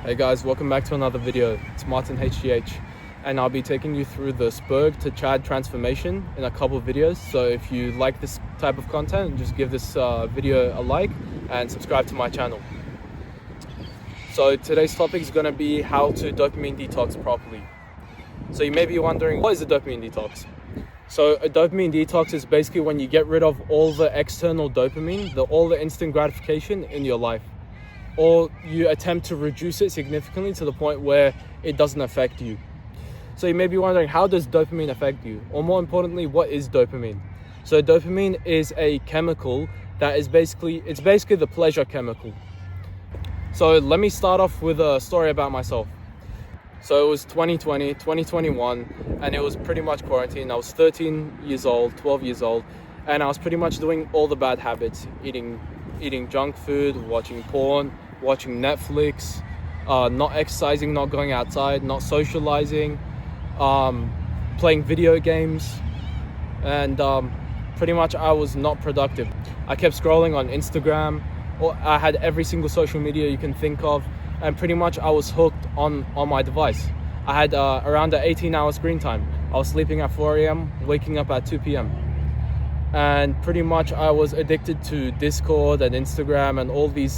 Hey guys, welcome back to another video. It's MartinHGH and I'll be taking you through the Spurg to Chad transformation in a couple of videos. So if you like this type of content, just give this video a like and subscribe to my channel. So today's topic is going to be how to dopamine detox properly. So you may be wondering, what is a dopamine detox? So a dopamine detox is basically when you get rid of all the external dopamine, all the instant gratification in your life. Or you attempt to reduce it significantly to the point where it doesn't affect you. So you may be wondering, how does dopamine affect you? Or more importantly, what is dopamine? So dopamine is a chemical that is basically the pleasure chemical. So let me start off with a story about myself. So it was 2021, and it was pretty much quarantine. I was 13 years old, 12 years old, and I was pretty much doing all the bad habits, eating junk food, watching porn, watching Netflix, not exercising, not going outside, not socializing, playing video games, and pretty much I was not productive. I kept scrolling on Instagram, or I had every single social media you can think of, and pretty much I was hooked on my device. I had around an 18-hour screen time. I was sleeping at 4 a.m., waking up at 2 p.m. And pretty much I was addicted to Discord and Instagram and all these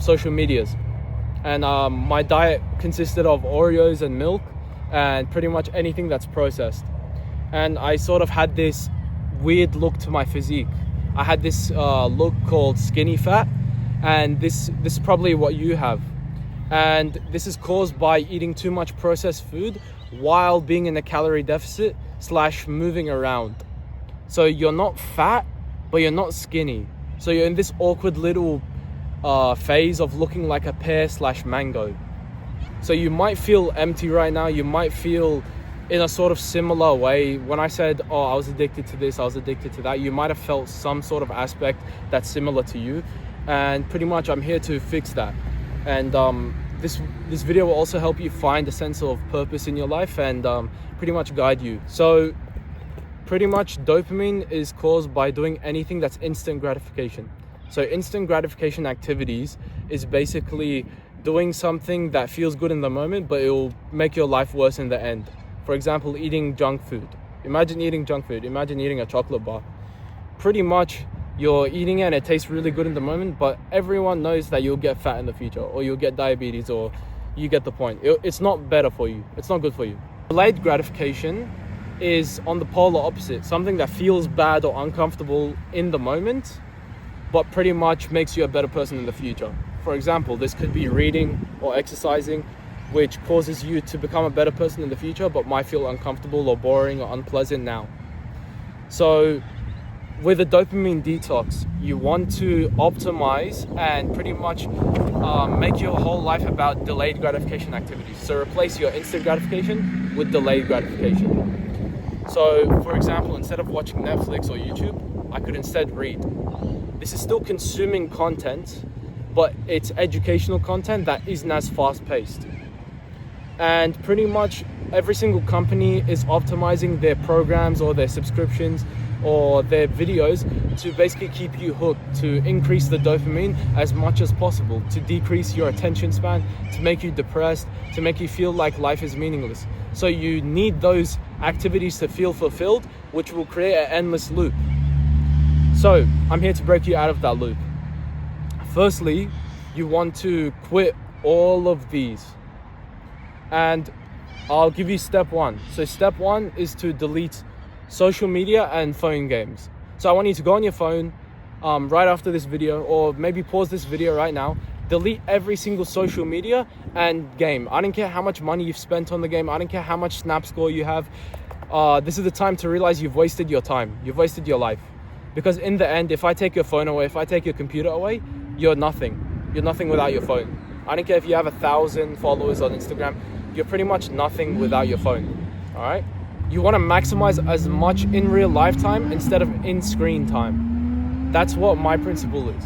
social medias. And my diet consisted of Oreos and milk and pretty much anything that's processed. And I sort of had this weird look to my physique. I had this look called skinny fat, and this is probably what you have. And this is caused by eating too much processed food while being in a calorie deficit / moving around. So you're not fat, but you're not skinny. So you're in this awkward little phase of looking like a pear / mango. So you might feel empty right now. You might feel in a sort of similar way. When I said, oh, I was addicted to this, I was addicted to that, you might have felt some sort of aspect that's similar to you. And pretty much I'm here to fix that. And this video will also help you find a sense of purpose in your life and pretty much guide you. So pretty much dopamine is caused by doing anything that's instant gratification. So instant gratification activities is basically doing something that feels good in the moment, but it will make your life worse in the end. For example, eating junk food. Imagine eating junk food. Imagine eating a chocolate bar. Pretty much you're eating it and it tastes really good in the moment, but everyone knows that you'll get fat in the future, or you'll get diabetes, or you get the point. It's not better for you. It's not good for you. Delayed gratification is on the polar opposite, something that feels bad or uncomfortable in the moment, but pretty much makes you a better person in the future. For example, this could be reading or exercising, which causes you to become a better person in the future, but might feel uncomfortable or boring or unpleasant now. So with a dopamine detox, you want to optimize and pretty much make your whole life about delayed gratification activities. So replace your instant gratification with delayed gratification. So, for example, instead of watching Netflix or YouTube, I could instead read. This is still consuming content, but it's educational content that isn't as fast-paced. And pretty much every single company is optimizing their programs or their subscriptions or their videos to basically keep you hooked, to increase the dopamine as much as possible, to decrease your attention span, to make you depressed, to make you feel like life is meaningless. So you need those activities to feel fulfilled, which will create an endless loop. So I'm here to break you out of that loop. Firstly, you want to quit all of these. And I'll give you step one. So step one is to delete social media and phone games. So I want you to go on your phone right after this video, or maybe pause this video right now. Delete every single social media and game. I don't care how much money you've spent on the game. I don't care how much snap score you have. This is the time to realize you've wasted your time. You've wasted your life. Because in the end, if I take your phone away, if I take your computer away, you're nothing. You're nothing without your phone. I don't care if you have 1,000 followers on Instagram. You're pretty much nothing without your phone. All right? You want to maximize as much in real life time instead of in screen time. That's what my principle is.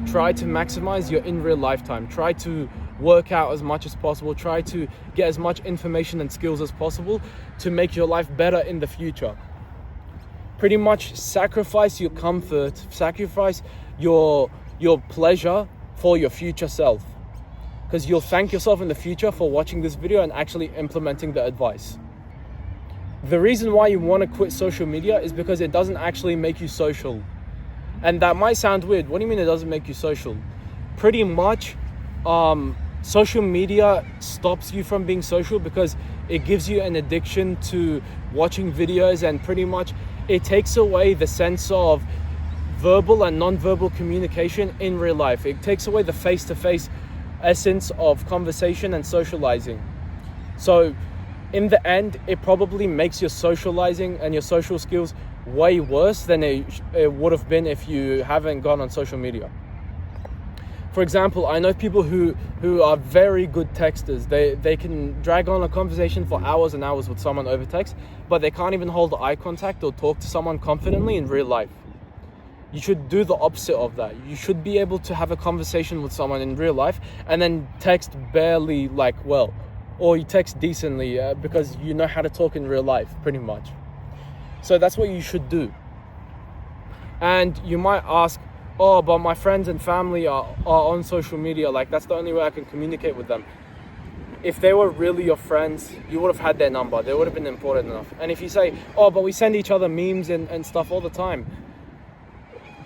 Try to maximize your in real life time. Try to work out as much as possible. Try to get as much information and skills as possible to make your life better in the future. Pretty much sacrifice your comfort, sacrifice your pleasure for your future self. because you'll thank yourself in the future for watching this video and actually implementing the advice. The reason why you want to quit social media is because it doesn't actually make you social. And that might sound weird. What do you mean it doesn't make you social? Pretty much, social media stops you from being social because it gives you an addiction to watching videos, and pretty much it takes away the sense of verbal and non-verbal communication in real life. It takes away the face-to-face essence of conversation and socializing. So in the end, it probably makes your socializing and your social skills way worse than it would have been if you haven't gone on social media. For example, I know people who are very good texters. They can drag on a conversation for hours and hours with someone over text, but they can't even hold eye contact or talk to someone confidently in real life. You should do the opposite of that. You should be able to have a conversation with someone in real life and then text barely well, or you text decently because you know how to talk in real life, pretty much. So that's what you should do. And you might ask, oh, but my friends and family are on social media. Like, that's the only way I can communicate with them. If they were really your friends, you would have had their number. They would have been important enough. And if you say, oh, but we send each other memes and stuff all the time.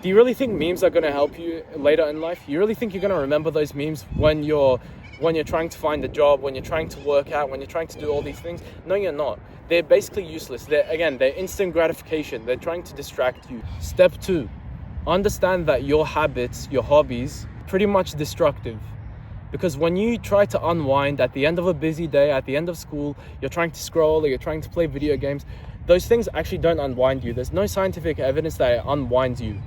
Do you really think memes are going to help you later in life? You really think you're going to remember those memes when you're trying to find a job, when you're trying to work out, when you're trying to do all these things? No, you're not. They're basically useless. They're instant gratification. They're trying to distract you. Step 2, understand that your habits, your hobbies, pretty much destructive. Because when you try to unwind at the end of a busy day, at the end of school, you're trying to scroll or you're trying to play video games, those things actually don't unwind you. There's no scientific evidence that it unwinds you.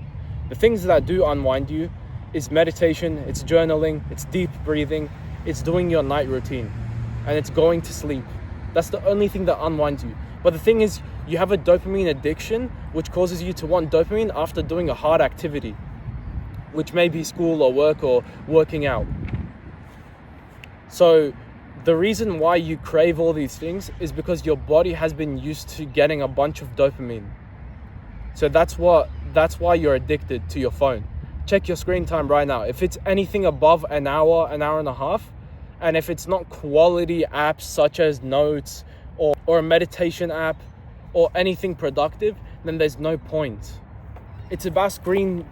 The things that do unwind you is meditation, it's journaling, it's deep breathing, it's doing your night routine, and it's going to sleep. That's the only thing that unwinds you. But the thing is, you have a dopamine addiction, which causes you to want dopamine after doing a hard activity, which may be school or work or working out. So the reason why you crave all these things is because your body has been used to getting a bunch of dopamine. So that's why you're addicted to your phone. Check your screen time right now. If it's anything above an hour and a half, and if it's not quality apps such as notes or a meditation app or anything productive, then there's no point. It's about screen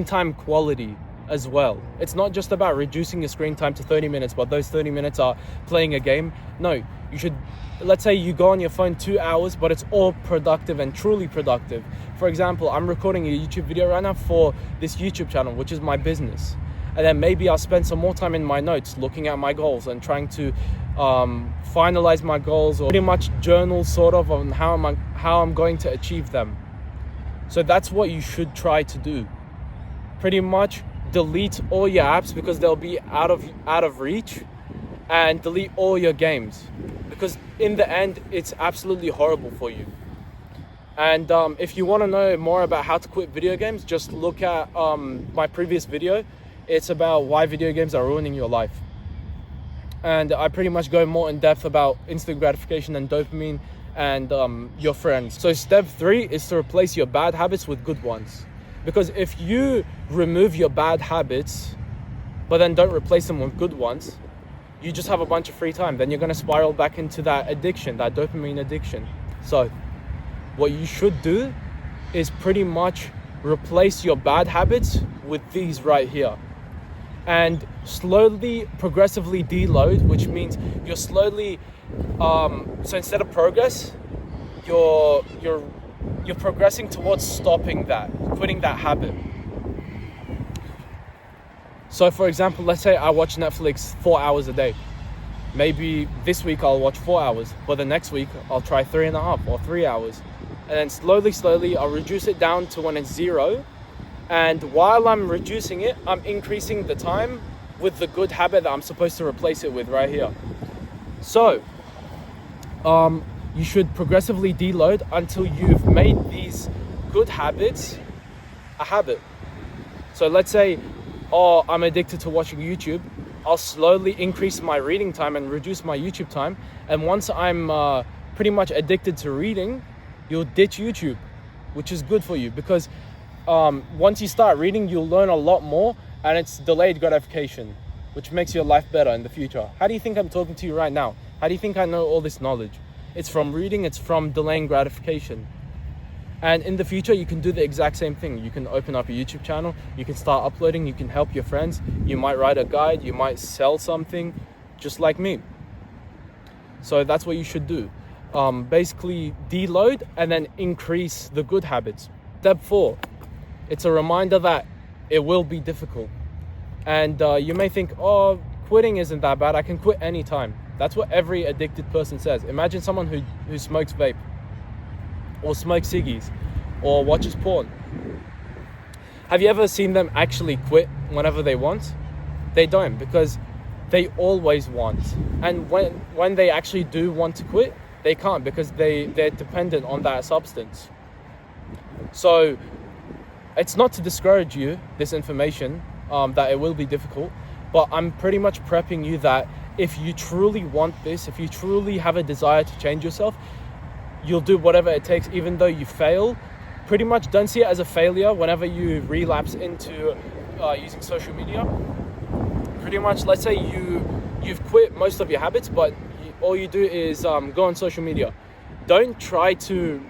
time quality as well. It's not just about reducing your screen time to 30 minutes, but those 30 minutes are playing a game. No, you should, let's say you go on your phone 2 hours, but it's all productive and truly productive. For example, I'm recording a YouTube video right now for this YouTube channel, which is my business. And then maybe I'll spend some more time in my notes looking at my goals and trying to finalize my goals, or pretty much journal sort of on how I'm going to achieve them. So that's what you should try to do. Pretty much delete all your apps because they'll be out of reach, and delete all your games because in the end it's absolutely horrible for you. And if you want to know more about how to quit video games, just look at my previous video. It's about why video games are ruining your life. And I pretty much go more in depth about instant gratification and dopamine and your friends. So step 3 is to replace your bad habits with good ones. Because if you remove your bad habits, but then don't replace them with good ones, you just have a bunch of free time. Then you're going to spiral back into that addiction, that dopamine addiction. So what you should do is pretty much replace your bad habits with these right here. And slowly, progressively deload, which means you're slowly, so instead of progress, you're progressing towards stopping that, quitting that habit. So for example, let's say I watch Netflix 4 hours a day. Maybe this week I'll watch 4 hours, but the next week I'll try 3.5 or 3 hours. And then slowly I'll reduce it down to when it's 0. And while I'm reducing it, I'm increasing the time with the good habit that I'm supposed to replace it with right here. So, you should progressively deload until you've made these good habits a habit. So let's say, I'm addicted to watching YouTube. I'll slowly increase my reading time and reduce my YouTube time. And once I'm pretty much addicted to reading, you'll ditch YouTube, which is good for you because once you start reading, you'll learn a lot more, and it's delayed gratification. which makes your life better in the future. How do you think I'm talking to you right now? How do you think I know all this knowledge? It's from reading, it's from delaying gratification. And in the future, you can do the exact same thing. You can open up a YouTube channel, you can start uploading, you can help your friends, you might write a guide, you might sell something, just like me. So that's what you should do. Basically deload and then increase the good habits. Step 4, it's a reminder that it will be difficult. And you may think, oh, quitting isn't that bad, I can quit anytime. That's what every addicted person says. Imagine someone who smokes vape, or smokes ciggies, or watches porn. Have you ever seen them actually quit whenever they want? They don't, because they always want. And when they actually do want to quit, they can't, because they're dependent on that substance. So it's not to discourage you, this information, that it will be difficult, but I'm pretty much prepping you that if you truly want this, if you truly have a desire to change yourself, you'll do whatever it takes, even though you fail. Pretty much don't see it as a failure whenever you relapse into using social media. Pretty much, let's say you've quit most of your habits, but all you do is go on social media. Don't try to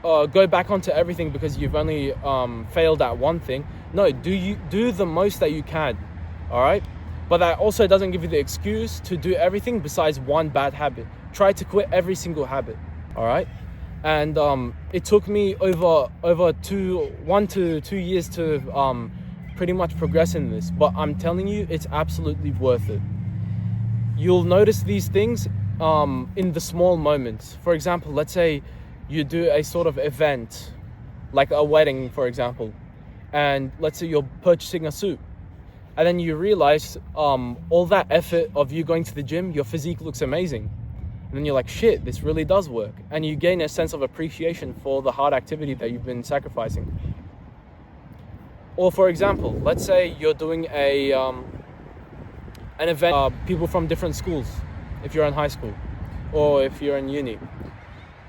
go back onto everything because you've only failed at one thing. No, do the most that you can, all right? But that also doesn't give you the excuse to do everything besides one bad habit. Try to quit every single habit, all right? And it took me over 1 to 2 years to pretty much progress in this. But I'm telling you, it's absolutely worth it. You'll notice these things in the small moments. For example, let's say you do a sort of event, like a wedding, for example, and let's say you're purchasing a suit. And then you realize all that effort of you going to the gym, your physique looks amazing. And then you're like, shit, this really does work. And you gain a sense of appreciation for the hard activity that you've been sacrificing. Or for example, let's say you're doing an event, people from different schools, if you're in high school, or if you're in uni.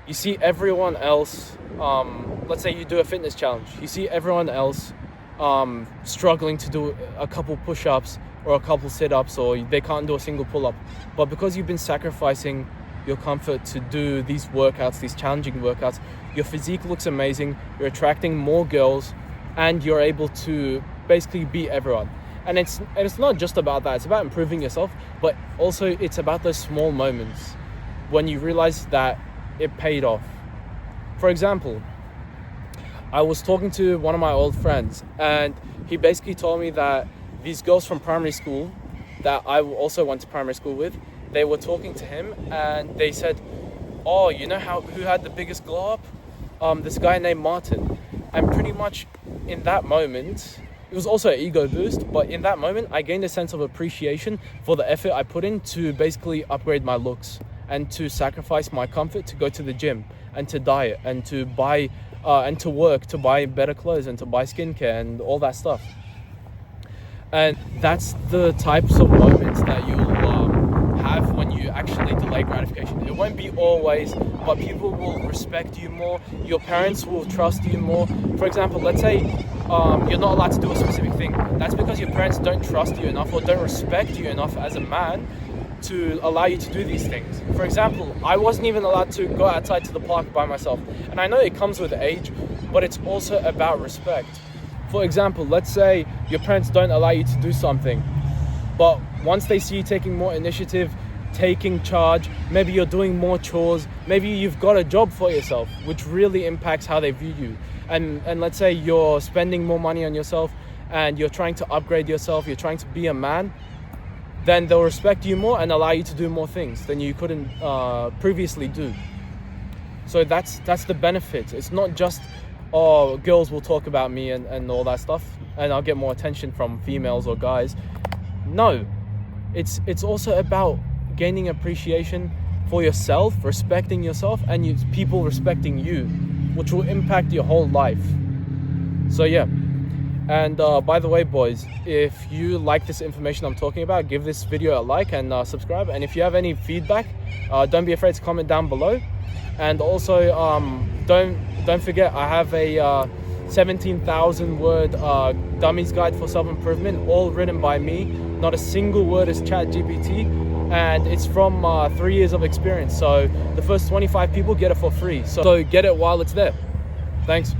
You see everyone else, let's say you do a fitness challenge. You see everyone else struggling to do a couple push-ups or a couple sit-ups, or they can't do a single pull-up. But because you've been sacrificing your comfort to do these workouts, these challenging workouts, your physique looks amazing, you're attracting more girls, and you're able to basically beat everyone. And it's not just about that, it's about improving yourself, but also it's about those small moments when you realize that it paid off. For example, I was talking to one of my old friends, and he basically told me that these girls from primary school that I also went to primary school with, they were talking to him and they said, oh, you know who had the biggest glow up? This guy named Martin. And pretty much in that moment, it was also an ego boost, but in that moment, I gained a sense of appreciation for the effort I put in to basically upgrade my looks and to sacrifice my comfort to go to the gym and to diet and to buy and to work to buy better clothes and to buy skincare and all that stuff. And that's the types of moments that you'll have when you actually delay gratification. It won't be always, but people will respect you more. Your parents will trust you more. For example, let's say you're not allowed to do a specific thing. That's because your parents don't trust you enough or don't respect you enough as a man to allow you to do these things. For example, I wasn't even allowed to go outside to the park by myself. And I know it comes with age, but it's also about respect. For example, let's say your parents don't allow you to do something, but once they see you taking more initiative, taking charge, maybe you're doing more chores, maybe you've got a job for yourself, which really impacts how they view you. And let's say you're spending more money on yourself and you're trying to upgrade yourself, you're trying to be a man, then they'll respect you more and allow you to do more things than you couldn't previously do. So that's the benefit. It's not just, oh, girls will talk about me and all that stuff, and I'll get more attention from females or guys. No, it's also about gaining appreciation for yourself, respecting yourself, and people respecting you, which will impact your whole life. So yeah. And by the way, boys, if you like this information I'm talking about, give this video a like and subscribe. And if you have any feedback, don't be afraid to comment down below. And also, don't forget, I have a 17,000 word Dummies guide for self-improvement, all written by me. Not a single word is ChatGPT, and it's from 3 years of experience. So the first 25 people get it for free. So get it while it's there. Thanks.